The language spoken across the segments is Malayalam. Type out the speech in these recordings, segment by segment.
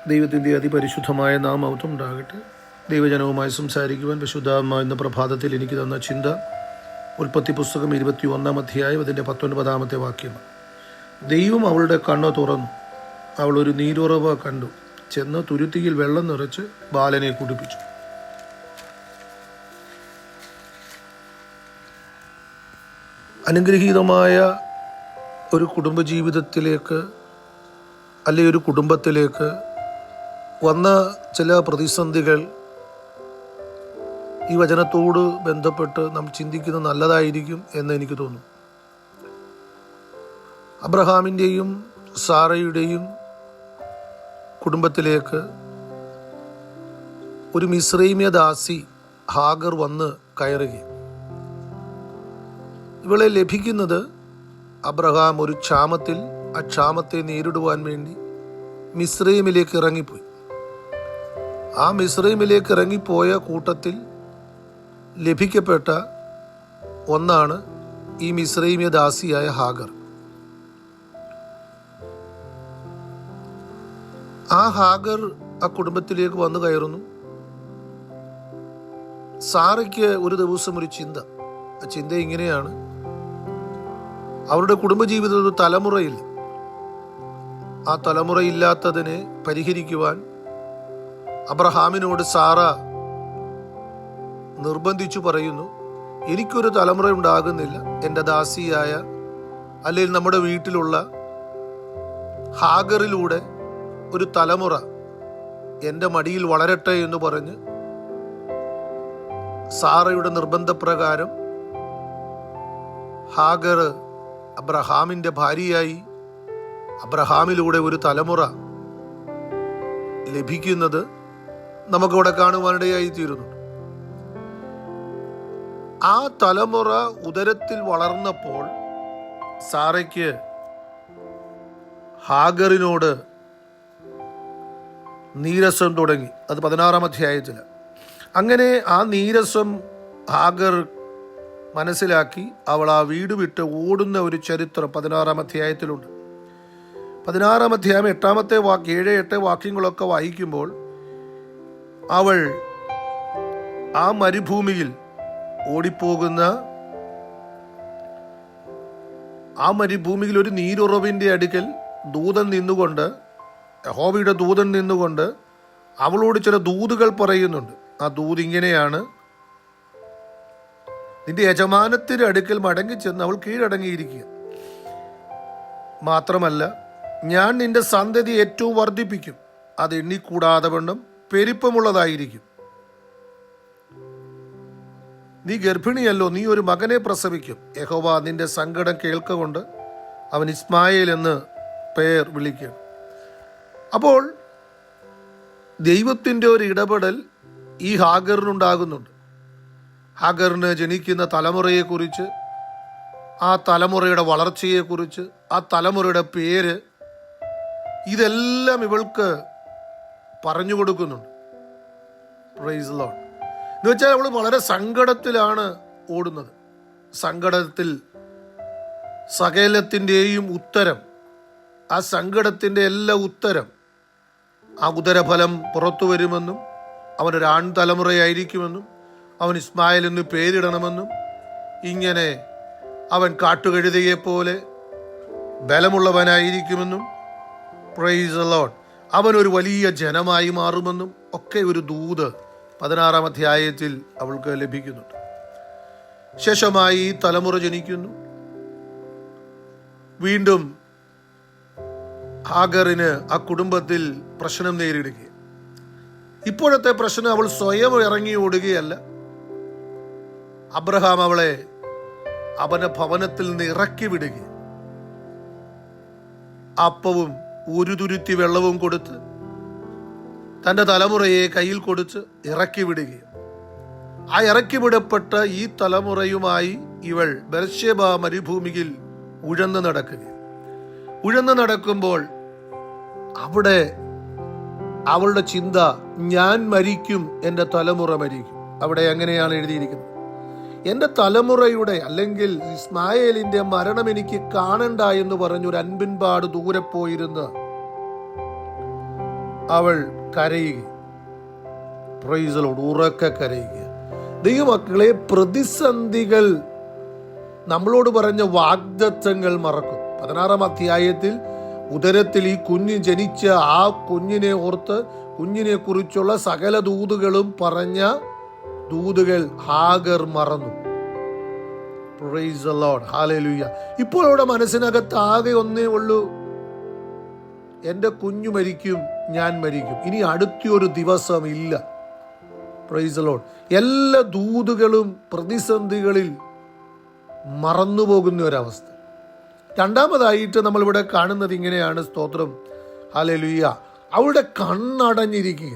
ദൈവത്തിൻ്റെ അതിപരിശുദ്ധമായ നാമം ഉണ്ടാകട്ടെ. ദൈവജനവുമായി സംസാരിക്കുവാൻ വിശുദ്ധാത്മാ എന്ന പ്രഭാതത്തിൽ എനിക്ക് തന്ന ചിന്ത ഉൽപ്പത്തി പുസ്തകം 21 അധ്യായം അതിൻ്റെ 19 വാക്യമാണ്. ദൈവം അവളുടെ കണ്ണ് തുറന്നു, അവൾ ഒരു നീരുറവ കണ്ടു, ചെന്ന് തുരുത്തിയിൽ വെള്ളം നിറച്ച് ബാലനെ കുടിപ്പിച്ചു. അനുഗ്രഹീതമായ ഒരു കുടുംബജീവിതത്തിലേക്ക് അല്ലെങ്കിൽ ഒരു കുടുംബത്തിലേക്ക് വന്ന ചില പ്രതിസന്ധികൾ ഈ വചനത്തോട് ബന്ധപ്പെട്ട് നാം ചിന്തിക്കുന്നത് നല്ലതായിരിക്കും എന്ന് എനിക്ക് തോന്നുന്നു. അബ്രഹാമിൻ്റെയും സാറയുടെയും കുടുംബത്തിലേക്ക് ഒരു മിസ്രൈമ്യ ദാസി ഹാഗർ വന്ന് കയറുകയും ഇവളെ ലഭിക്കുന്നത് അബ്രഹാം ഒരു ക്ഷാമത്തിൽ ആ ക്ഷാമത്തെ നേരിടുവാൻ വേണ്ടി മിസ്രൈമിലേക്ക് ഇറങ്ങിപ്പോയി. ആ മിസ്രൈമിലേക്ക് ഇറങ്ങിപ്പോയ കൂട്ടത്തിൽ ലഭിക്കപ്പെട്ട ഒന്നാണ് ഈ മിസ്രൈമ്യ ദാസിയായ ഹാഗർ. ആ ഹാഗർ ആ കുടുംബത്തിലേക്ക് വന്നു കയറുന്നു. സാറയ്ക്ക് ഒരു ദിവസം ഒരു ചിന്ത. ആ ചിന്ത ഇങ്ങനെയാണ്: അവരുടെ കുടുംബജീവിതത്തിൽ തലമുറയില്ല. ആ തലമുറയില്ലാത്തതിനെ പരിഹരിക്കുവാൻ അബ്രഹാമിനോട് സാറ നിർബന്ധിച്ചു പറയുന്നു, എനിക്കൊരു തലമുറ ഉണ്ടാകുന്നില്ല, എൻ്റെ ദാസിയായ അല്ലെങ്കിൽ നമ്മുടെ വീട്ടിലുള്ള ഹാഗറിലൂടെ ഒരു തലമുറ എൻ്റെ മടിയിൽ വളരട്ടെ എന്ന് പറഞ്ഞ് സാറയുടെ നിർബന്ധപ്രകാരം ഹാഗർ അബ്രഹാമിൻ്റെ ഭാര്യയായി. അബ്രഹാമിലൂടെ ഒരു തലമുറ ലഭിക്കുന്നത് നമുക്കിവിടെ കാണുവാനിടയായി തീരുന്നുണ്ട്. ആ തലമുറ ഉദരത്തിൽ വളർന്നപ്പോൾ സാറയ്ക്ക് ഹാഗറിനോട് നീരസം തുടങ്ങി. അത് 16 അധ്യായത്തിൽ. അങ്ങനെ ആ നീരസം ഹാഗർ മനസ്സിലാക്കി അവൾ ആ വീട് വിട്ട് ഓടുന്ന ഒരു ചരിത്രം 16 അധ്യായത്തിലുണ്ട്. 16 അധ്യായം 7-8 വാക്യങ്ങളൊക്കെ വായിക്കുമ്പോൾ അവൾ ആ മരുഭൂമിയിൽ ഓടിപ്പോകുന്ന ആ മരുഭൂമിയിൽ ഒരു നീരുറവിൻ്റെ അടുക്കൽ ദൂതൻ നിന്നുകൊണ്ട്, യഹോവയുടെ ദൂതൻ നിന്നുകൊണ്ട് അവളോട് ചില ദൂതുകൾ പറയുന്നുണ്ട്. ആ ദൂത് ഇങ്ങനെയാണ്: നിന്റെ യജമാനത്തിന്റെ അടുക്കൽ മടങ്ങിച്ചെന്ന് അവൾ കീഴടങ്ങിയിരിക്കുക. മാത്രമല്ല, ഞാൻ നിന്റെ സന്തതി ഏറ്റവും വർദ്ധിപ്പിക്കും, അത് എണ്ണിക്കൂടാതെ വണ്ണം പെരുപ്പമുള്ളതായിരിക്കും. നീ ഗർഭിണിയല്ലോ, നീ ഒരു മകനെ പ്രസവിക്കും. യഹോവ നിന്റെ സങ്കടം കേൾക്കൊണ്ട് അവൻ ഇസ്മായേൽ എന്ന് പേർ വിളിക്കും. അപ്പോൾ ദൈവത്തിൻ്റെ ഒരു ഇടപെടൽ ഈ ഹാഗറിനുണ്ടാകുന്നുണ്ട്. ഹാഗറിന് ജനിക്കുന്ന തലമുറയെക്കുറിച്ച്, ആ തലമുറയുടെ വളർച്ചയെക്കുറിച്ച്, ആ തലമുറയുടെ പേര്, ഇതെല്ലാം ഇവൾക്ക് പറഞ്ഞു കൊടുക്കുന്നുണ്ട്. Price the Lord. എന്ന് വെച്ചാൽ അവൾ വളരെ സങ്കടത്തിലാണ് ഓടുന്നത്. സങ്കടത്തിൽ സകലത്തിൻ്റെയും ഉത്തരം, ആ സങ്കടത്തിൻ്റെ എല്ലാ ഉത്തരം, ആ ഉദരഫലം പുറത്തു വരുമെന്നും അവനൊരു ആൺ തലമുറയായിരിക്കുമെന്നും അവൻ ഇസ്മായേൽ എന്ന് പേരിടണമെന്നും ഇങ്ങനെ അവൻ കാട്ടുകഴുതയെപ്പോലെ ബലമുള്ളവനായിരിക്കുമെന്നും, പ്രൈസ് ദി ലോർഡ്, അവനൊരു വലിയ ജനമായി മാറുമെന്നും ഒക്കെ ഒരു ദൂത് 16 അധ്യായത്തിൽ അവൾക്ക് ലഭിക്കുന്നുണ്ട്. ശേഷമായി തലമുറ ജനിക്കുന്നു. വീണ്ടും ഹാഗറിന് ആ കുടുംബത്തിൽ പ്രശ്നം നേരിടുകയും, ഇപ്പോഴത്തെ പ്രശ്നം അവൾ സ്വയം ഇറങ്ങി ഓടുകയല്ല, അബ്രഹാം അവളെ അവന്റെ ഭവനത്തിൽ നിന്ന് ഇറക്കി വിടുകയും അപ്പവും ഒരു തുരുത്തി വെള്ളവും കൊടുത്ത് തൻ്റെ തലമുറയെ കയ്യിൽ കൊടുത്ത് ഇറക്കി വിടുകയും, ആ ഇറക്കി വിടപ്പെട്ട ഈ തലമുറയുമായി ഇവൾ ബെർശേബ മരുഭൂമിയിൽ ഉഴന്നു നടക്കുമ്പോൾ അവിടെ അവളുടെ ചിന്ത, ഞാൻ മരിക്കും, എൻ്റെ തലമുറ മരിക്കും. അവിടെ അങ്ങനെയാണ് എഴുതിയിരിക്കുന്നത്: എൻ്റെ തലമുറയുടെ അല്ലെങ്കിൽ ഇസ്മായേലിൻ്റെ മരണം എനിക്ക് കാണണ്ട എന്ന് പറഞ്ഞൊരു അൻപിൻപാട് ദൂരെ പോയിരുന്ന് അവൾ കരയുക. Price the Lord. ഉറക്കെ കരയുക. ദൈവമക്കളെ, പ്രതിസന്ധികൾ നമ്മളോട് പറഞ്ഞ വാഗ്ദത്തങ്ങൾ മറക്കും. 16-ാം അധ്യായത്തിൽ ഉദരത്തിൽ ഈ കുഞ്ഞ് ജനിച്ച ആ കുഞ്ഞിനെ ഓർത്ത് കുഞ്ഞിനെ കുറിച്ചുള്ള സകല ദൂതുകളും പറഞ്ഞ ദൂതുകൾ ഹാഗർ മറന്നു. Price the Lord. ഹല്ലേലൂയ. ഇപ്പോൾ അവിടെ മനസ്സിനകത്ത് ആകെ ഒന്നേ ഉള്ളൂ, എൻ്റെ കുഞ്ഞു മരിക്കും, ഞാൻ മരിക്കും, ഇനി അടുത്തൊരു ദിവസം ഇല്ല. Price the Lord. എല്ലാ ദൂതുകളും പ്രതിസന്ധികളിൽ മറന്നുപോകുന്ന ഒരവസ്ഥ. രണ്ടാമതായിട്ട് നമ്മളിവിടെ കാണുന്നത് ഇങ്ങനെയാണ്. സ്തോത്രം. ഹല്ലേലൂയ. അവളുടെ കണ്ണടഞ്ഞിരിക്കുക.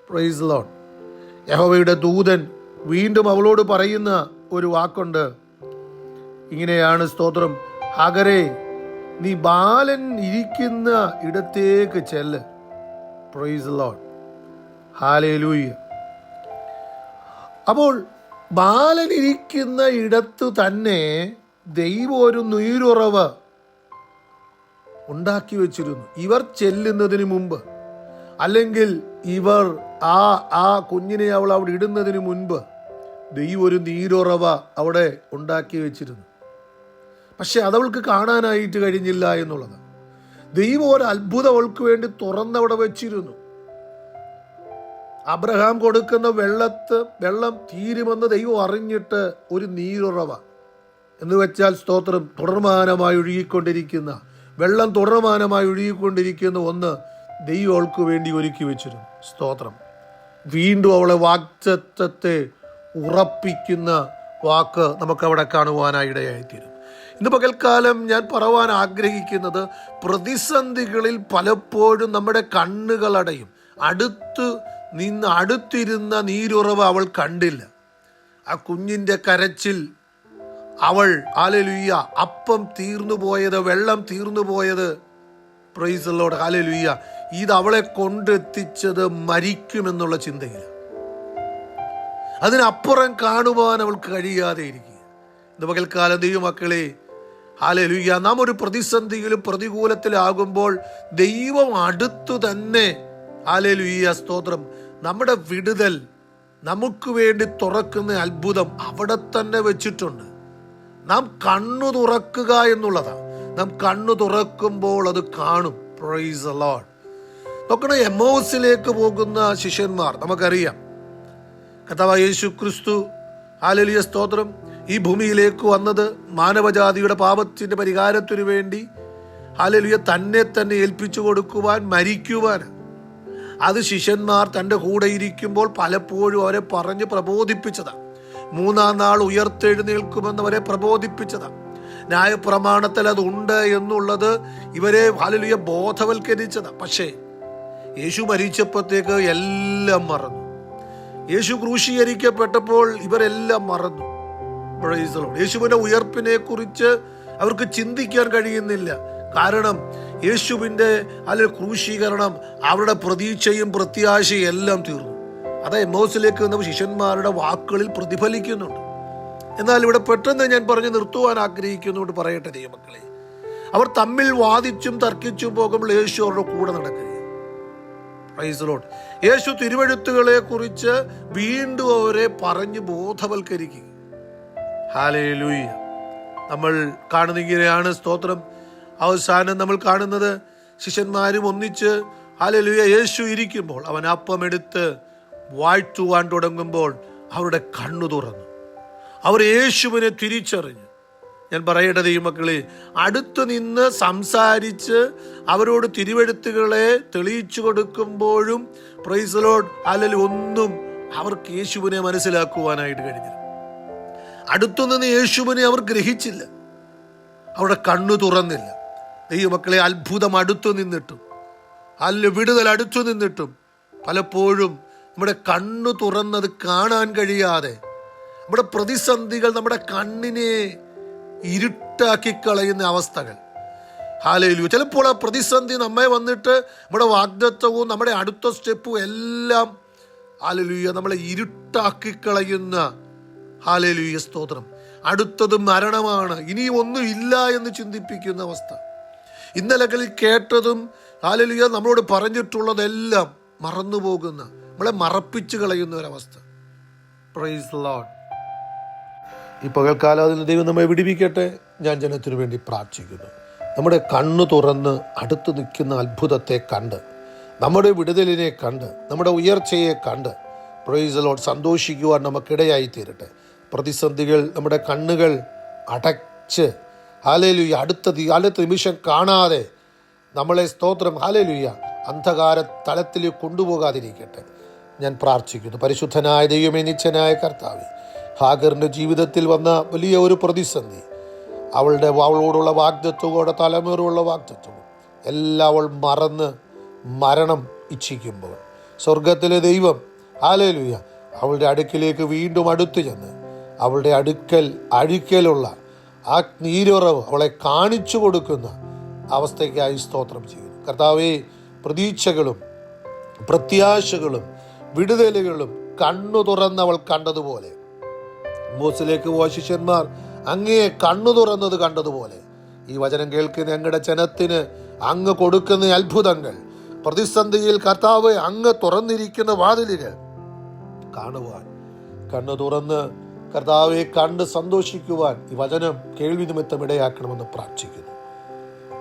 Price the Lord. യഹോവയുടെ ദൂതൻ വീണ്ടും അവളോട് പറയുന്ന ഒരു വാക്കുണ്ട്. ഇങ്ങനെയാണ്. സ്തോത്രം. ഹാഗരേ, നീ ബാലൻ ഇരിക്കുന്ന ഇടത്തേക്ക് ചെല്ല്. Price the Lord. ഹല്ലേലൂയ. അപ്പോൾ ബാലൻ ഇരിക്കുന്ന ഇടത്തു തന്നെ ദൈവം ഒരു നീരുറവ് ഉണ്ടാക്കി വെച്ചിരുന്നു. ഇവർ ചെല്ലുന്നതിന് മുമ്പ്, അല്ലെങ്കിൽ ഇവർ ആ കുഞ്ഞിനെ അവൾ അവിടെ ഇടുന്നതിന് മുൻപ് ദൈവം ഒരു നീരുറവ അവിടെ ഉണ്ടാക്കി വെച്ചിരുന്നു. പക്ഷെ അതവൾക്ക് കാണാനായിട്ട് കഴിഞ്ഞില്ല എന്നുള്ളത്. ദൈവം ഒരു അത്ഭുതം അവൾക്ക് വേണ്ടി തുറന്നവിടെ വെച്ചിരുന്നു. അബ്രഹാം കൊടുക്കുന്ന വെള്ളം തീരുമെന്ന് ദൈവം അറിഞ്ഞിട്ട് ഒരു നീരുറവ എന്ന് വെച്ചാൽ, സ്തോത്രം, തുടർമാനമായി ഒഴുകിക്കൊണ്ടിരിക്കുന്ന വെള്ളം, തുടർമാനമായി ഒഴുകിക്കൊണ്ടിരിക്കുന്ന ഒന്ന് ദൈവം അവൾക്ക് വേണ്ടി ഒരുക്കി വെച്ചിരുന്നു. സ്തോത്രം. വീണ്ടും അവളെ വാഗ്ദത്തത്തെ ഉറപ്പിക്കുന്ന വാക്ക് നമുക്കവിടെ കാണുവാനായിടയായിത്തീരും. ഇന്ന് പകൽക്കാലം ഞാൻ പറയുവാൻ ആഗ്രഹിക്കുന്നത്, പ്രതിസന്ധികളിൽ പലപ്പോഴും നമ്മുടെ കണ്ണുകളടയും. അടുത്തിരുന്ന നീരുറവ് അവൾ കണ്ടില്ല. ആ കുഞ്ഞിൻ്റെ കരച്ചിൽ, അവൾ ഹല്ലേലൂയ, അപ്പം തീർന്നു പോയത്, വെള്ളം തീർന്നു പോയത്, പ്രൈസ് ദി ലോർഡ്, ഹല്ലേലൂയ, ഇത് അവളെ കൊണ്ടെത്തിച്ചത് മരിക്കുമെന്നുള്ള ചിന്തയില്ല. അതിനപ്പുറം കാണുവാൻ അവൾക്ക് കഴിയാതെ ഇരിക്കുക. ഇന്ന് പകൽക്കാലം ദൈവമക്കളെ, ഹല്ലേലൂയ, നാം ഒരു പ്രതിസന്ധിയിലും പ്രതികൂലത്തിലാകുമ്പോൾ ദൈവം അടുത്തു തന്നെ, ഹല്ലേലൂയ, സ്തോത്രം, നമ്മുടെ വിടുതൽ നമുക്ക് വേണ്ടി തുറക്കുന്ന അത്ഭുതം അവിടെ തന്നെ വെച്ചിട്ടുണ്ട്. നാം കണ്ണു തുറക്കുക എന്നുള്ളതാണ്. നാം കണ്ണു തുറക്കുമ്പോൾ അത് കാണും. Price the Lord. നോക്കണം, എമ്മൗസിലേക്ക് പോകുന്ന ശിഷ്യന്മാർ നമുക്കറിയാം. കർത്താവായ യേശു ക്രിസ്തു, ഹല്ലേലൂയ, സ്തോത്രം, ഈ ഭൂമിയിലേക്ക് വന്നത് മാനവജാതിയുടെ പാപത്തിന്റെ പരിഹാരത്തിനു വേണ്ടി, ഹല്ലേലൂയ, തന്നെ ഏൽപ്പിച്ചു കൊടുക്കുവാൻ, മരിക്കുവാൻ. അത് ശിഷ്യന്മാർ തൻ്റെ കൂടെ ഇരിക്കുമ്പോൾ പലപ്പോഴും അവരെ പറഞ്ഞ് പ്രബോധിപ്പിച്ചതാണ്. 3-ാം നാൾ ഉയർത്തെഴുന്നേൽക്കുമെന്നവരെ പ്രബോധിപ്പിച്ചതാണ്. ന്യായപ്രമാണത്തിൽ അതുണ്ട് എന്നുള്ളത് ഇവരെ, ഹല്ലേലൂയ, ബോധവൽക്കരിച്ചതാണ്. പക്ഷേ യേശു മരിച്ചപ്പോഴത്തേക്ക് എല്ലാം മറന്നു. യേശു ക്രൂശീകരിക്കപ്പെട്ടപ്പോൾ ഇവരെല്ലാം മറന്നു. Price the Lord. യേശുവിന്റെ ഉയർപ്പിനെ കുറിച്ച് അവർക്ക് ചിന്തിക്കാൻ കഴിയുന്നില്ല. കാരണം യേശുവിൻ്റെ ക്രൂശീകരണം അവരുടെ പ്രതീക്ഷയും പ്രത്യാശയും എല്ലാം തീർന്നു. അത് എമ്മൗസിലേക്ക് വന്ന ശിഷ്യന്മാരുടെ വാക്കുകളിൽ പ്രതിഫലിക്കുന്നുണ്ട്. എന്നാൽ ഇവിടെ പെട്ടെന്ന് ഞാൻ പറഞ്ഞു നിർത്തുവാൻ ആഗ്രഹിക്കുന്നുണ്ട്. പറയട്ടെ ദൈവമക്കളെ, അവർ തമ്മിൽ വാദിച്ചും തർക്കിച്ചും പോകുമ്പോൾ യേശു അവരുടെ കൂടെ നടക്കുക. Praise the Lord. യേശു തിരുവെഴുത്തുകളെ കുറിച്ച് വീണ്ടും അവരെ പറഞ്ഞ് ബോധവൽക്കരിക്കുക. ഹല്ലേലൂയ. നമ്മൾ കാണുന്ന ഇങ്ങനെയാണ്. സ്തോത്രം. അവസാനം നമ്മൾ കാണുന്നത് ശിഷ്യന്മാരും ഒന്നിച്ച്, ഹല്ലേലൂയ, യേശു ഇരിക്കുമ്പോൾ അവൻ അപ്പമെടുത്ത് വാഴ്ത്തുവാൻ തുടങ്ങുമ്പോൾ അവരുടെ കണ്ണു തുറന്നു. അവർ യേശുവിനെ തിരിച്ചറിഞ്ഞു. ഞാൻ പറയട്ടെ ദൈവമക്കളെ, അടുത്തു നിന്ന് സംസാരിച്ച് അവരോട് തിരുവെഴുത്തുകളെ തെളിയിച്ചു കൊടുക്കുമ്പോഴും, പ്രൈസ് ദി ലോർഡ്, ഹല്ലേലൂയ, ഒന്നും അവർക്ക് യേശുവിനെ മനസ്സിലാക്കുവാനായിട്ട് കഴിഞ്ഞില്ല. അടുത്തുനിന്ന് യേശുവിനെ അവർ ഗ്രഹിച്ചില്ല. അവരുടെ കണ്ണു തുറന്നില്ല. ദൈവമക്കളെ, അത്ഭുതം അടുത്തു നിന്നിട്ടും, വിടുതൽ അടുത്തു നിന്നിട്ടും പലപ്പോഴും നമ്മുടെ കണ്ണു തുറന്നത് കാണാൻ കഴിയാതെ നമ്മുടെ പ്രതിസന്ധികൾ നമ്മുടെ കണ്ണിനെ ഇരുട്ടാക്കി കളയുന്ന അവസ്ഥകൾ. ഹല്ലേലൂയ. ചിലപ്പോൾ ആ പ്രതിസന്ധി നമ്മെ വന്നിട്ട് നമ്മുടെ വാഗ്ദത്തവും നമ്മുടെ അടുത്ത സ്റ്റെപ്പും എല്ലാം, ഹല്ലേലൂയ, നമ്മളെ ഇരുട്ടാക്കി കളയുന്ന, ഹല്ലേലൂയ, സ്തോത്രം, അടുത്തത് മരണമാണ്, ഇനി ഒന്നും ഇല്ല എന്ന് ചിന്തിപ്പിക്കുന്ന അവസ്ഥ. ഇന്നലകളിൽ കേട്ടതും, ഹല്ലേലൂയ, നമ്മളോട് പറഞ്ഞിട്ടുള്ളതെല്ലാം മറന്നുപോകുന്ന, നമ്മളെ മറപ്പിച്ചു കളയുന്ന ഒരവസ്ഥ. Price the Lord. ഈ പകൽക്കാലം അതിൽ ദൈവം നമ്മെ വിടുവിക്കട്ടെ. ഞാൻ ജനത്തിനു വേണ്ടി പ്രാർത്ഥിക്കുന്നു. നമ്മുടെ കണ്ണു തുറന്ന് അടുത്ത് നിൽക്കുന്ന അത്ഭുതത്തെ കണ്ട്, നമ്മുടെ വിടുതലിനെ കണ്ട്, നമ്മുടെ ഉയർച്ചയെ കണ്ട് പ്രൈസ് ദി ലോർഡ് സന്തോഷിക്കുവാൻ നമുക്കിടയായി തീരട്ടെ. പ്രതിസന്ധികൾ നമ്മുടെ കണ്ണുകൾ അടച്ച് ഹല്ലേലൂയ അടുത്ത നിമിഷം കാണാതെ നമ്മളെ സ്തോത്രം ഹല്ലേലൂയ അന്ധകാര തലത്തിലേക്ക് കൊണ്ടുപോകാതിരിക്കട്ടെ ഞാൻ പ്രാർത്ഥിക്കുന്നു. പരിശുദ്ധനായ ദൈവമേ, നിത്യനായ കർത്താവേ, ഹാഗറിൻ്റെ ജീവിതത്തിൽ വന്ന വലിയ ഒരു പ്രതിസന്ധി, അവളോടുള്ള വാഗ്ദത്വവും അവളുടെ തലമുറയുള്ള വാഗ്ദത്വവും എല്ലാം അവൾ മറന്ന് മരണം ഇച്ഛിക്കുമ്പോൾ സ്വർഗത്തിലെ ദൈവം ഹല്ലേലൂയ അവളുടെ അടുക്കിലേക്ക് വീണ്ടും അടുത്തു ചെന്ന് അവളുടെ അഴുക്കലുള്ള ആ നീരുറവ് അവളെ കാണിച്ചു കൊടുക്കുന്ന അവസ്ഥയ്ക്കായി സ്തോത്രം ചെയ്യുന്നു. കർത്താവേ, പ്രതീക്ഷകളും പ്രത്യാശകളും വിടുതലുകളും കണ്ണു തുറന്നവൾ കണ്ടതുപോലെ, മോസിലേക്ക് പോയ ശിഷ്യന്മാർ അങ്ങയെ കണ്ണു തുറന്നത് കണ്ടതുപോലെ, ഈ വചനം കേൾക്കുന്ന ഞങ്ങളുടെ ജനത്തിന് അങ്ങ് കൊടുക്കുന്ന അത്ഭുതങ്ങൾ, പ്രതിസന്ധിയിൽ കർത്താവ് അങ്ങ് തുറന്നിരിക്കുന്ന വാതിലുകൾ കാണുവാൻ, കണ്ണു തുറന്ന് കർത്താവെ കണ്ട് സന്തോഷിക്കുവാൻ ഈ വചനം കേൾവി നിമിത്തം ഇടയാക്കണമെന്ന് പ്രാർത്ഥിക്കുന്നു.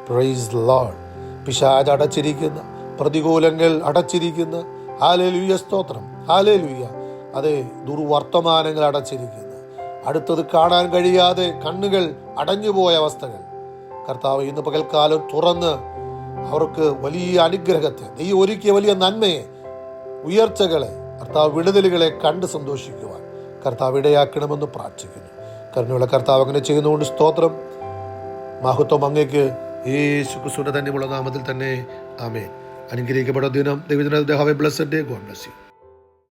Price the Lord. പിശാച് അടച്ചിരിക്കുന്ന, പ്രതികൂലങ്ങൾ അടച്ചിരിക്കുന്ന, ഹല്ലേലൂയ സ്തോത്രം, ഹല്ലേലൂയ, അതെ, ദുർവർത്തമാനങ്ങൾ അടച്ചിരിക്കുന്ന, അടുത്തത് കാണാൻ കഴിയാതെ കണ്ണുകൾ അടഞ്ഞുപോയ അവസ്ഥകൾ കർത്താവ് ഇന്ന് പകൽക്കാലം തുറന്ന് അവർക്ക് വലിയ അനുഗ്രഹത്തെ, നീ ഒരുക്കിയ വലിയ നന്മയെ, ഉയർച്ചകളെ, കർത്താവ് വിടുതലുകളെ കണ്ട് സന്തോഷിക്കുവാൻ കർത്താവ് ഇടയാക്കണമെന്ന് പ്രാർത്ഥിക്കുന്നു. കരുണയുള്ള കർത്താവ് അങ്ങനെ ചെയ്യുന്നതുകൊണ്ട് സ്തോത്രം. മഹത്വം അങ്ങേക്ക് യേശു ക്രിസ്തുവിന്റെ തന്നെയുള്ള നാമത്തിൽ തന്നെ. ആമേൻ. അനുഗ്രഹിക്കപ്പെട്ട ദിനം. ദൈവത്തിൻ്റെ have A blessed day. God bless you.